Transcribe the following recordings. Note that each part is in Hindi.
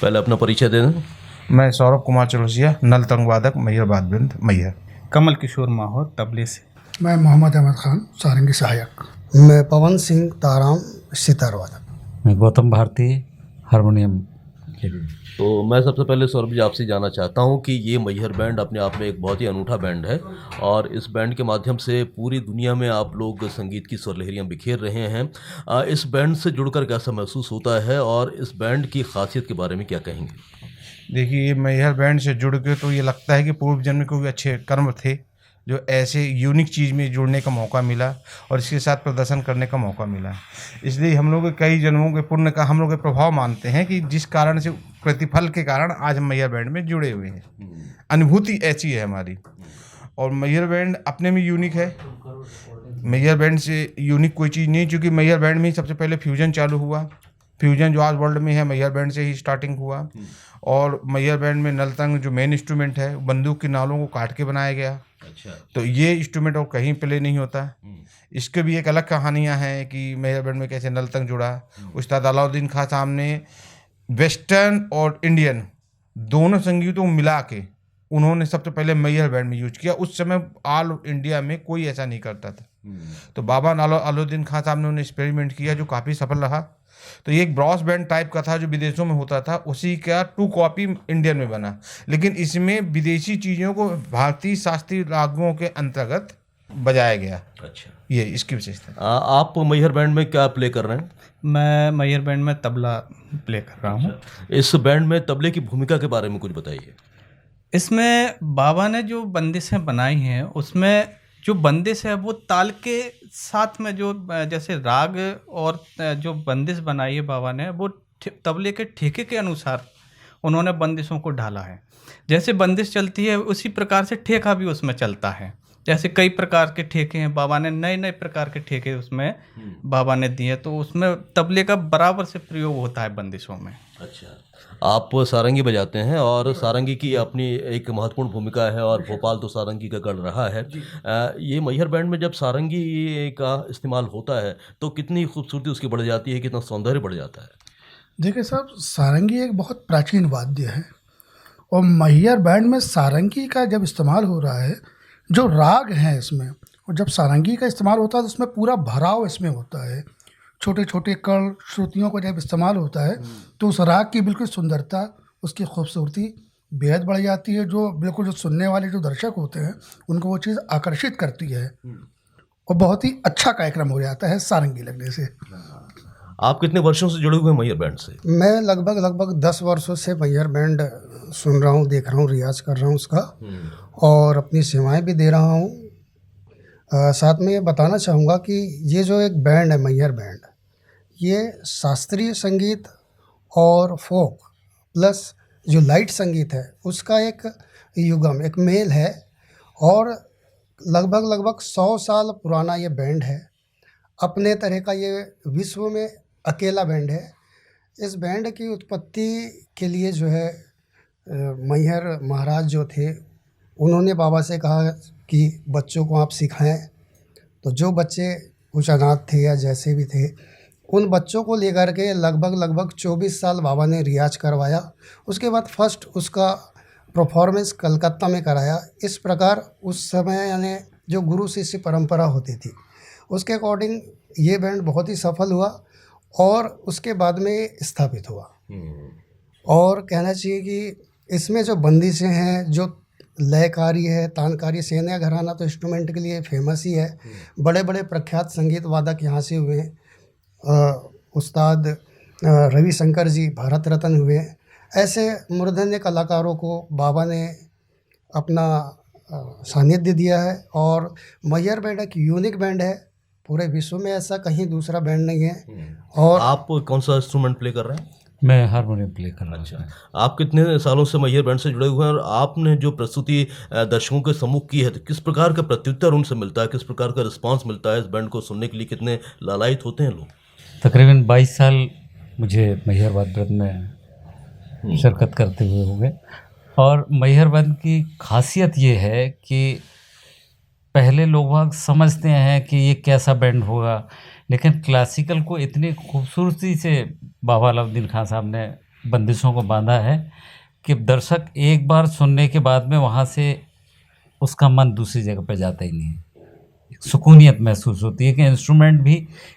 पहले अपना परिचय दे दें। मैं सौरभ कुमार चौरसिया, नलतंग वादक, मैहर वाद्ययंत्र मैहर। कमल किशोर माहौर, तबले से। मैं मोहम्मद अहमद खान, सारंगी सहायक। मैं पवन सिंह ताराम, सितार वादक। मैं गौतम भारती, हारमोनियम। तो मैं सबसे पहले सौरभ जी आपसे जानना चाहता हूं कि ये मैहर बैंड अपने आप में एक बहुत ही अनूठा बैंड है और इस बैंड के माध्यम से पूरी दुनिया में आप लोग संगीत की स्वरलहरियाँ बिखेर रहे हैं। इस बैंड से जुड़कर कैसा महसूस होता है और इस बैंड की खासियत के बारे में क्या कहेंगे? देखिए, ये मैहर बैंड से जुड़ के तो ये लगता है कि पूर्व जन्म में कोई अच्छे कर्म थे जो ऐसे यूनिक चीज़ में जुड़ने का मौका मिला और इसके साथ प्रदर्शन करने का मौका मिला। इसलिए हम लोग कई जन्मों के पुण्य का हम लोग प्रभाव मानते हैं कि जिस कारण से प्रतिफल के कारण आज हम मैहर बैंड में जुड़े हुए हैं। अनुभूति ऐसी है हमारी। और मैहर बैंड अपने में यूनिक है। मैहर बैंड से यूनिक कोई चीज़ नहीं, क्योंकि मैहर बैंड में ही सबसे पहले फ्यूजन चालू हुआ। फ्यूजन जो आज वर्ल्ड में है, मैहर बैंड से ही स्टार्टिंग हुआ। और मैहर बैंड में नलतंग जो मेन इंस्ट्रूमेंट है, बंदूक के नालों को काट के बनाया गया। अच्छा। तो ये इंस्ट्रूमेंट और कहीं प्ले नहीं होता। इसके भी एक अलग कहानियाँ हैं कि मैहर बैंड में कैसे नलतंग जुड़ा। उस्ताद अलाउद्दीन खां साहब ने वेस्टर्न और इंडियन दोनों संगीतों को मिला के उन्होंने सबसे पहले मैहर बैंड में यूज किया। उस समय ऑल इंडिया में कोई ऐसा नहीं करता था। तो बाबा अलाउद्दीन खां साहब ने उन्हें एक्सपेरिमेंट किया जो काफ़ी सफल रहा। तो ये एक ब्रॉस बैंड टाइप का था जो विदेशों में होता था, उसी का 2 कॉपी इंडियन में बना, लेकिन इसमें विदेशी चीज़ों को भारतीय शास्त्रीय रागों के अंतर्गत बजाया गया। अच्छा, ये इसकी विशेषता। आप मैहर बैंड में क्या प्ले कर रहे हैं? मैं मैहर बैंड में तबला प्ले कर रहा हूँ। इस बैंड में तबले की भूमिका के बारे में कुछ बताइए। इसमें बाबा ने जो बंदिशें बनाई हैं, उसमें जो बंदिश है वो ताल के साथ में जो जैसे राग और जो बंदिश बनाई है बाबा ने, वो तबले के ठेके के अनुसार उन्होंने बंदिशों को ढाला है। जैसे बंदिश चलती है उसी प्रकार से ठेका भी उसमें चलता है। जैसे कई प्रकार के ठेके हैं, बाबा ने नए नए प्रकार के ठेके उसमें बाबा ने दिए, तो उसमें तबले का बराबर से प्रयोग होता है बंदिशों में। अच्छा, आप सारंगी बजाते हैं और सारंगी की अपनी एक महत्वपूर्ण भूमिका है और भोपाल तो सारंगी का गढ़ रहा है। ये मैहर बैंड में जब सारंगी का इस्तेमाल होता है तो कितनी खूबसूरती उसकी बढ़ जाती है, कितना सौंदर्य बढ़ जाता है? देखिए साहब, सारंगी एक बहुत प्राचीन वाद्य है और मैहर बैंड में सारंगी का जब इस्तेमाल हो रहा है, जो राग हैं इसमें, और जब सारंगी का इस्तेमाल होता है तो उसमें पूरा भराव इसमें होता है। छोटे छोटे कण श्रुतियों को जब इस्तेमाल होता है तो उस राग की बिल्कुल सुंदरता, उसकी खूबसूरती बेहद बढ़ जाती है। जो बिल्कुल जो सुनने वाले जो दर्शक होते हैं उनको वो चीज़ आकर्षित करती है और बहुत ही अच्छा कार्यक्रम हो जाता है सारंगी लगने से। आप कितने वर्षों से जुड़े हुए हैं मैहर बैंड से? मैं लगभग 10 वर्षों से मैहर बैंड सुन रहा हूँ, देख रहा हूँ, रियाज कर रहा हूँ उसका और अपनी सेवाएं भी दे रहा हूँ। साथ में ये बताना चाहूँगा कि ये जो एक बैंड है मैहर बैंड, ये शास्त्रीय संगीत और फोक प्लस जो लाइट संगीत है उसका एक युगम, एक मेल है और लगभग 100 साल पुराना ये बैंड है। अपने तरह का ये विश्व में अकेला बैंड है। इस बैंड की उत्पत्ति के लिए जो है मैहर महाराज जो थे उन्होंने बाबा से कहा कि बच्चों को आप सिखाएं। तो जो बच्चे कुछ अनाथ थे या जैसे भी थे, उन बच्चों को लेकर के लगभग 24 साल बाबा ने रियाज करवाया। उसके बाद फर्स्ट उसका परफॉर्मेंस कलकत्ता में कराया। इस प्रकार उस समय यानी जो गुरु शिष्य परंपरा होती थी उसके अकॉर्डिंग ये बैंड बहुत ही सफल हुआ और उसके बाद में स्थापित हुआ। और कहना चाहिए कि इसमें जो बंदिशें हैं, जो लयकारी है, तानकारी, सेना घराना तो इंस्ट्रूमेंट के लिए फेमस ही है। बड़े बड़े प्रख्यात संगीत वादक यहाँ से हुए हैं। उस्ताद रविशंकर जी भारत रत्न हुए। ऐसे मूर्धन्य कलाकारों को बाबा ने अपना सानिध्य दिया है और मैहर बैंड एक यूनिक बैंड है। पूरे विश्व में ऐसा कहीं दूसरा बैंड नहीं है। और आप कौन सा इंस्ट्रूमेंट प्ले कर रहे हैं? मैं हारमोनियम प्ले कर रहा हूँ। अच्छा, आप कितने सालों से मैहर बैंड से जुड़े हुए हैं और आपने जो प्रस्तुति दर्शकों के सम्मुख की है तो किस प्रकार का प्रत्युत्तर उनसे मिलता है, किस प्रकार का रिस्पांस मिलता है? इस बैंड को सुनने के लिए कितने लालायित होते हैं लोग? तकरीबन 22 साल मुझे मैहर वाद्य में शिरकत करते हुए हो गए और मैहर वाद्य की खासियत ये है कि पहले लोग समझते हैं कि ये कैसा बैंड होगा, लेकिन क्लासिकल को इतनी खूबसूरती से बाबा अलाउद्दीन खां साहब ने बंदिशों को बांधा है कि दर्शक एक बार सुनने के बाद में वहाँ से उसका मन दूसरी जगह पे जाता ही नहीं है। सुकूनियत महसूस होती है कि इंस्ट्रूमेंट भी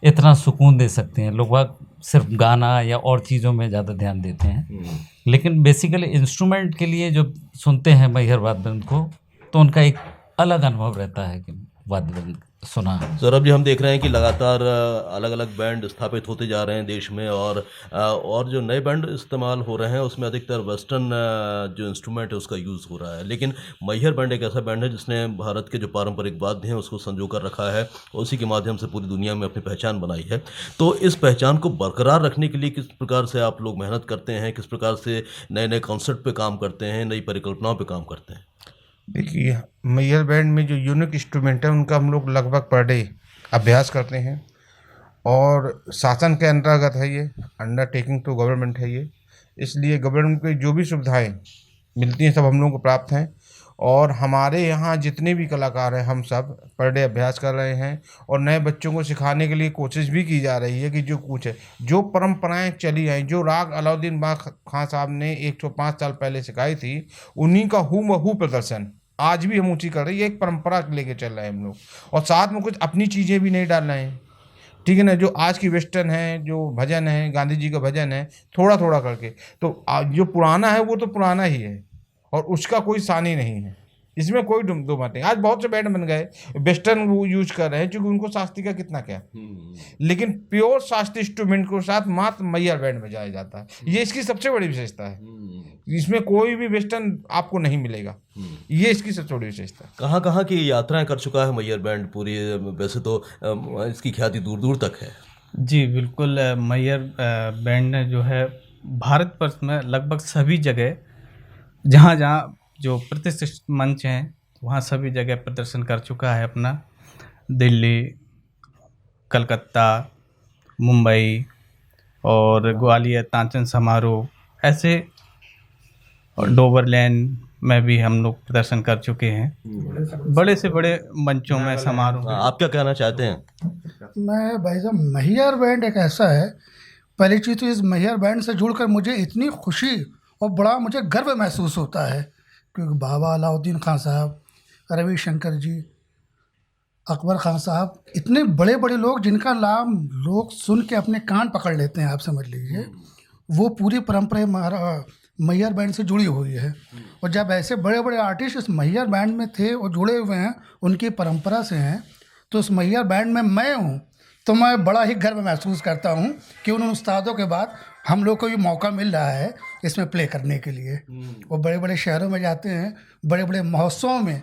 इतना सुकून दे सकते हैं। लोग बाग सिर्फ गाना या और चीज़ों में ज़्यादा ध्यान देते हैं, लेकिन बेसिकली इंस्ट्रूमेंट के लिए जब सुनते हैं मैहर वाद्य यंत्र को तो उनका एक अलग अनुभव रहता है कि वाद्य यंत्र सुना है। सौरभ जी, हम देख रहे हैं कि लगातार अलग अलग बैंड स्थापित होते जा रहे हैं देश में, और जो नए बैंड इस्तेमाल हो रहे हैं उसमें अधिकतर वेस्टर्न जो इंस्ट्रूमेंट है उसका यूज़ हो रहा है। लेकिन मैहर बैंड एक ऐसा बैंड है जिसने भारत के जो पारंपरिक वाद्य हैं उसको संजो कर रखा है, उसी के माध्यम से पूरी दुनिया में अपनी पहचान बनाई है। तो इस पहचान को बरकरार रखने के लिए किस प्रकार से आप लोग मेहनत करते हैं, किस प्रकार से नए नए कॉन्सेप्ट पे काम करते हैं, नई परिकल्पनाओं पे काम करते हैं? देखिए, मैहर बैंड में जो यूनिक इंस्ट्रूमेंट है उनका हम लोग लगभग पर डे अभ्यास करते हैं, और शासन के अंतर्गत है ये, अंडरटेकिंग टू गवर्नमेंट है ये, इसलिए गवर्नमेंट की जो भी सुविधाएं मिलती हैं सब हम लोगों को प्राप्त हैं। और हमारे यहाँ जितने भी कलाकार हैं हम सब पर डे अभ्यास कर रहे हैं, और नए बच्चों को सिखाने के लिए कोशिश भी की जा रही है कि जो कुछ है, जो परंपराएं चली आई, जो राग अलाउद्दीन खां साहब ने 105 साल पहले सिखाई थी, उन्हीं का हूबहू प्रदर्शन आज भी हम ऊँची कर रहे हैं। ये एक परंपरा लेके चल रहे हैं हम लोग, और साथ में कुछ अपनी चीज़ें भी नहीं डाल रहे हैं, ठीक है ना। जो आज की वेस्टर्न है, जो भजन है, गांधी जी का भजन है, थोड़ा थोड़ा करके, तो जो पुराना है वो तो पुराना ही है और उसका कोई सानी नहीं है, इसमें कोई दो बात नहीं। आज बहुत से बैंड बन गए वेस्टर्न वो यूज कर रहे हैं क्योंकि उनको शास्त्रीय का कितना क्या, लेकिन प्योर शास्त्रीय इंस्ट्रूमेंट को साथ मात्र मैहर बैंड बजाया जाता है। ये इसकी सबसे बड़ी विशेषता है, इसमें कोई भी वेस्टर्न आपको नहीं मिलेगा, ये इसकी सबसे बड़ी विशेषता है। कहाँ कहाँ की यात्राएं कर चुका है मैहर बैंड पूरी? वैसे तो इसकी ख्याति दूर दूर तक है। जी बिल्कुल, मैहर बैंड ने जो है भारत वर्ष में लगभग सभी जगह जहाँ जहाँ जो प्रतिष्ठित मंच हैं वहाँ सभी जगह प्रदर्शन कर चुका है अपना। दिल्ली, कलकत्ता, मुंबई और ग्वालियर तानसेन समारोह, ऐसे और डोवरलैंड में भी हम लोग प्रदर्शन कर चुके हैं, बड़े से बड़े मंचों में समारोह। आप क्या कहना चाहते हैं? मैं भाई साहब, मैहर बैंड एक ऐसा है, पहली चीज़ तो इस मैहर बैंड से जुड़कर मुझे इतनी खुशी और बड़ा मुझे गर्व महसूस होता है, क्योंकि बाबा अलाउद्दीन खां साहब, रविशंकर जी, अकबर खान साहब, इतने बड़े बड़े लोग जिनका नाम लोग सुन के अपने कान पकड़ लेते हैं, आप समझ लीजिए, वो पूरी परंपरा मैहर बैंड से जुड़ी हुई है। और जब ऐसे बड़े बड़े आर्टिस्ट इस मैहर बैंड में थे और जुड़े हुए हैं, उनकी परंपरा से हैं, तो उस मैहर बैंड में मैं हूँ, तो मैं बड़ा ही गर्व महसूस करता हूँ कि उन उस्तादों के बाद हम लोग को भी मौका मिल रहा है इसमें प्ले करने के लिए। वो बड़े बड़े शहरों में जाते हैं, बड़े बड़े महोत्सवों में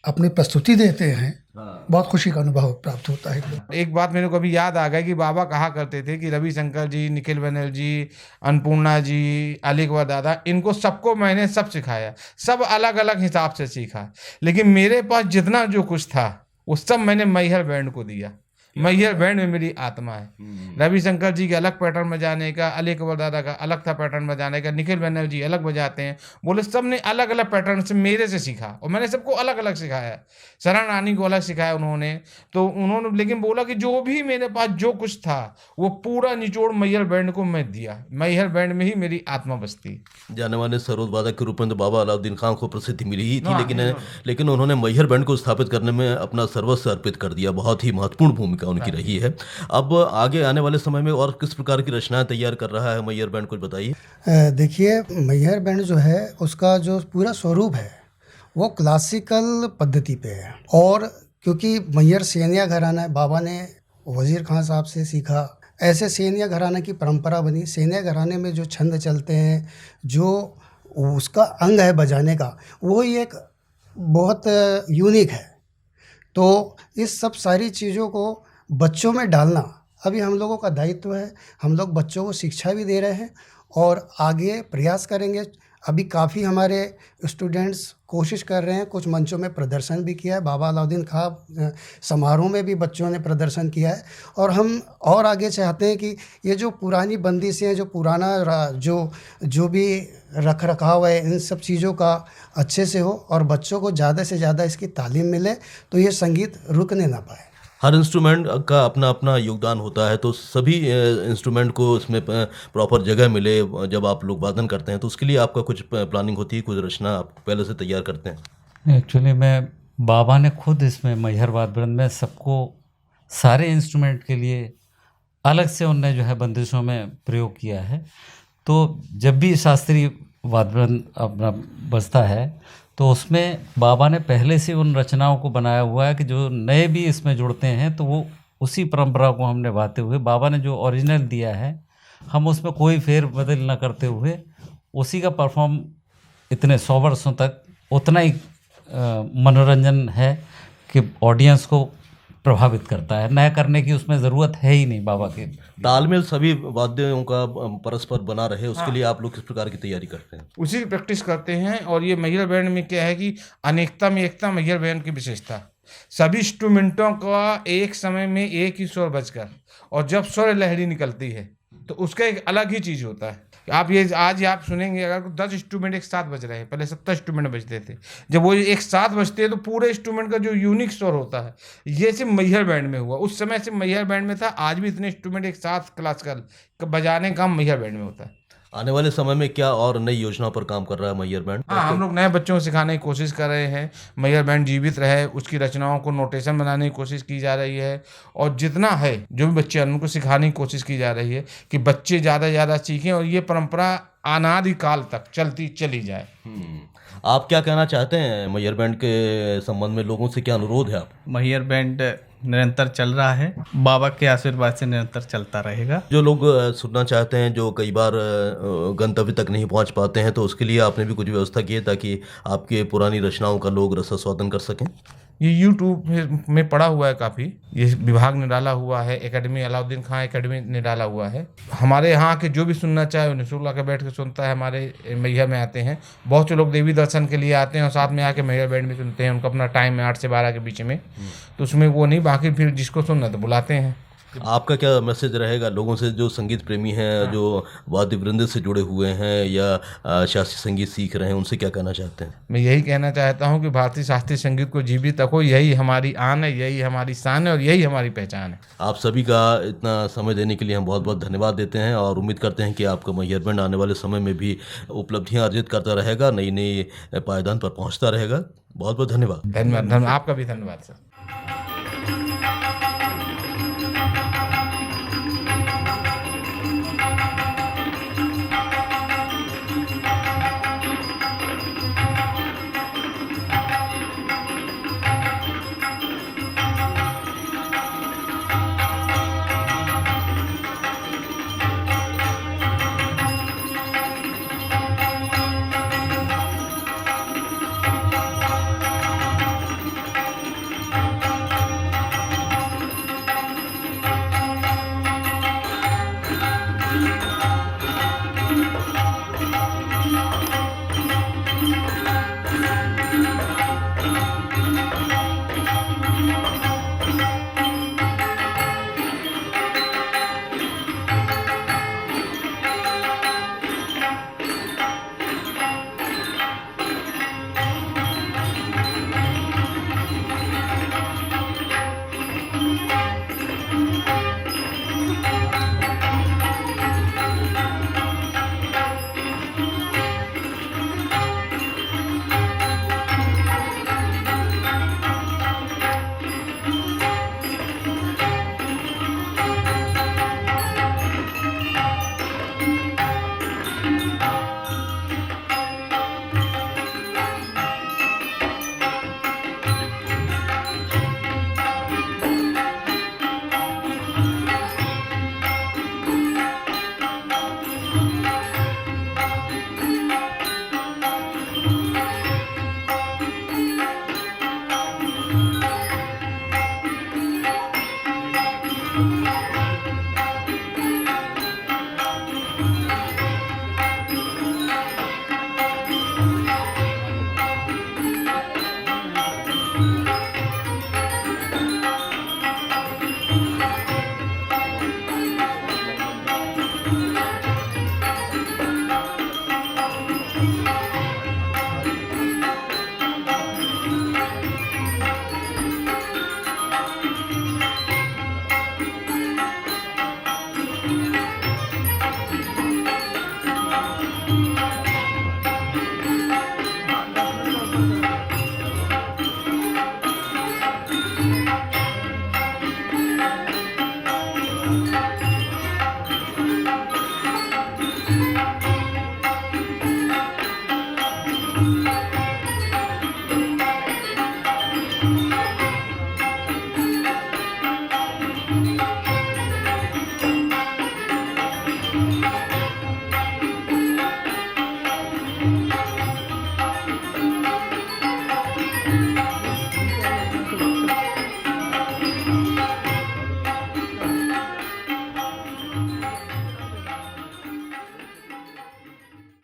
अपनी प्रस्तुति देते हैं, बहुत खुशी का अनुभव प्राप्त होता है। एक बात मेरे को अभी याद आ गई कि बाबा कहा करते थे कि रविशंकर जी, निखिल बनर्जी, अन्नपूर्णा जी, अली अकबर दादा, इनको सबको मैंने सब सिखाया, सब अलग अलग हिसाब से सीखा, लेकिन मेरे पास जितना जो कुछ था वो सब मैंने मैहर बैंड को दिया। मैहर बैंड में मेरी आत्मा है। रविशंकर जी के अलग पैटर्न बजाने का, अली अकबर दादा का अलग था पैटर्न बजाने का, निखिल बनर्जी अलग बजाते हैं, बोले सब ने अलग अलग पैटर्न से मेरे से सीखा और मैंने सबको अलग अलग सिखाया। शरण रानी को अलग सिखाया उन्होंने, तो उन्होंने लेकिन बोला कि जो भी मेरे पास जो कुछ था वो पूरा निचोड़ मैहर बैंड को मैं दिया। मैहर बैंड में ही मेरी आत्मा बसती। जाने माने सरोद वादक के रूप में तो बाबा अलाउद्दीन खां को प्रसिद्धि मिली ही थी, लेकिन उन्होंने मैहर बैंड को स्थापित करने में अपना सर्वस्व अर्पित कर दिया। बहुत ही महत्वपूर्ण भूमिका उनकी रही है। अब आगे आने वाले समय में और किस प्रकार की रचनाएं तैयार कर रहा है मैहर बैंड, कुछ बताइए। देखिए, मैहर बैंड जो है उसका जो पूरा स्वरूप है वो क्लासिकल पद्धति पे है, और क्योंकि मैहर सेनिया घराना है, बाबा ने वज़ीर खान साहब से सीखा, ऐसे सेनिया घराना की परंपरा बनी। सेनिया घराने में जो छंद चलते हैं, जो उसका अंग है बजाने का, वो ही एक बहुत यूनिक है। तो इस सब सारी चीज़ों को बच्चों में डालना अभी हम लोगों का दायित्व है। हम लोग बच्चों को शिक्षा भी दे रहे हैं और आगे प्रयास करेंगे। अभी काफ़ी हमारे स्टूडेंट्स कोशिश कर रहे हैं, कुछ मंचों में प्रदर्शन भी किया है, बाबा अलाउद्दीन खां समारोह में भी बच्चों ने प्रदर्शन किया है, और हम और आगे चाहते हैं कि ये जो पुरानी बंदिशें हैं, जो पुराना जो भी रख रखाव है, इन सब चीज़ों का अच्छे से हो और बच्चों को ज़्यादा से ज़्यादा इसकी तालीम मिले, तो ये संगीत रुकने ना पाए। हर इंस्ट्रूमेंट का अपना अपना योगदान होता है, तो सभी इंस्ट्रूमेंट को उसमें प्रॉपर जगह मिले जब आप लोग वादन करते हैं, तो उसके लिए आपका कुछ प्लानिंग होती है, कुछ रचना आप पहले से तैयार करते हैं? एक्चुअली मैं बाबा ने खुद इसमें मैहर वाद्य वृंद में सबको सारे इंस्ट्रूमेंट के लिए अलग से उनने जो है बंदिशों में प्रयोग किया है। तो जब भी शास्त्रीय वाद्य वृंद अपना बजता है तो उसमें बाबा ने पहले से उन रचनाओं को बनाया हुआ है कि जो नए भी इसमें जुड़ते हैं तो वो उसी परंपरा को हम निभाते हुए बाबा ने जो ओरिजिनल दिया है हम उसमें कोई फेर बदल न करते हुए उसी का परफॉर्म इतने 100 वर्षों तक उतना ही मनोरंजन है कि ऑडियंस को प्रभावित करता है। नया करने की उसमें ज़रूरत है ही नहीं बाबा की। तालमेल सभी वाद्यों का परस्पर बना रहे, उसके लिए आप लोग किस प्रकार की तैयारी करते हैं? उसी की प्रैक्टिस करते हैं। और ये मैहर बैंड में क्या है कि अनेकता में एकता मैहर बैंड की विशेषता, सभी इंस्ट्रूमेंटों का एक समय में एक ही स्वर बजकर और जब स्वर लहरी निकलती है तो उसका एक अलग ही चीज़ होता है। आप ये आज आप सुनेंगे अगर 10 इंस्ट्रूमेंट एक साथ बज रहे हैं, पहले 70 इंस्ट्रूमेंट बजते थे, जब वो एक साथ बजते हैं तो पूरे इंस्ट्रूमेंट का जो यूनिक स्वर होता है ये सिर्फ मैहर बैंड में हुआ। उस समय सिर्फ मैहर बैंड में था, आज भी इतने इंस्ट्रूमेंट एक साथ क्लासिकल बजाने का काम मैहर बैंड में होता है। आने वाले समय में क्या और नई योजनाओं पर काम कर रहा है मैहर बैंड? हाँ, हम लोग नए बच्चों को सिखाने की कोशिश कर रहे हैं, मैहर बैंड जीवित रहे, उसकी रचनाओं को नोटेशन बनाने की कोशिश की जा रही है। और जितना है जो भी बच्चे हैं उनको सिखाने की कोशिश की जा रही है कि बच्चे ज़्यादा से ज़्यादा सीखें और ये परंपरा अनादिकाल तक चलती चली जाए। आप क्या कहना चाहते हैं मैहर बैंड के संबंध में? लोगों से क्या अनुरोध है आप? मैहर बैंड निरंतर चल रहा है, बाबा के आशीर्वाद से निरंतर चलता रहेगा। जो लोग सुनना चाहते हैं, जो कई बार गंतव्य तक नहीं पहुंच पाते हैं, तो उसके लिए आपने भी कुछ व्यवस्था की है ताकि आपके पुरानी रचनाओं का लोग रसास्वादन कर सकें? ये यूट्यूब में पड़ा हुआ है काफ़ी, ये विभाग ने डाला हुआ है, एकेडमी अलाउद्दीन खां एकेडमी ने डाला हुआ है। हमारे यहाँ के जो भी सुनना चाहे वो निःशुल्क आकर बैठ के सुनता है। हमारे मैहर में आते हैं बहुत से लोग देवी दर्शन के लिए आते हैं और साथ में आके मैहर बैंड में सुनते हैं। उनका अपना टाइम है 8 से 12 के बीच में, तो उसमें वो नहीं, बाकी फिर जिसको सुनना तो बुलाते हैं। आपका क्या मैसेज रहेगा लोगों से जो संगीत प्रेमी हैं, जो वाद्य वृंद से जुड़े हुए हैं या शास्त्रीय संगीत सीख रहे हैं, उनसे क्या कहना चाहते हैं? मैं यही कहना चाहता हूँ कि भारतीय शास्त्रीय संगीत को जीवित रखो, यही हमारी आन है, यही हमारी शान है और यही हमारी पहचान है। आप सभी का इतना समय देने के लिए हम बहुत बहुत धन्यवाद देते हैं और उम्मीद करते हैं कि आपका मैहर बैंड आने वाले समय में भी उपलब्धियां अर्जित करता रहेगा, नई नई पायदान पर पहुंचता रहेगा। बहुत बहुत धन्यवाद। धन्यवाद, आपका भी धन्यवाद सर।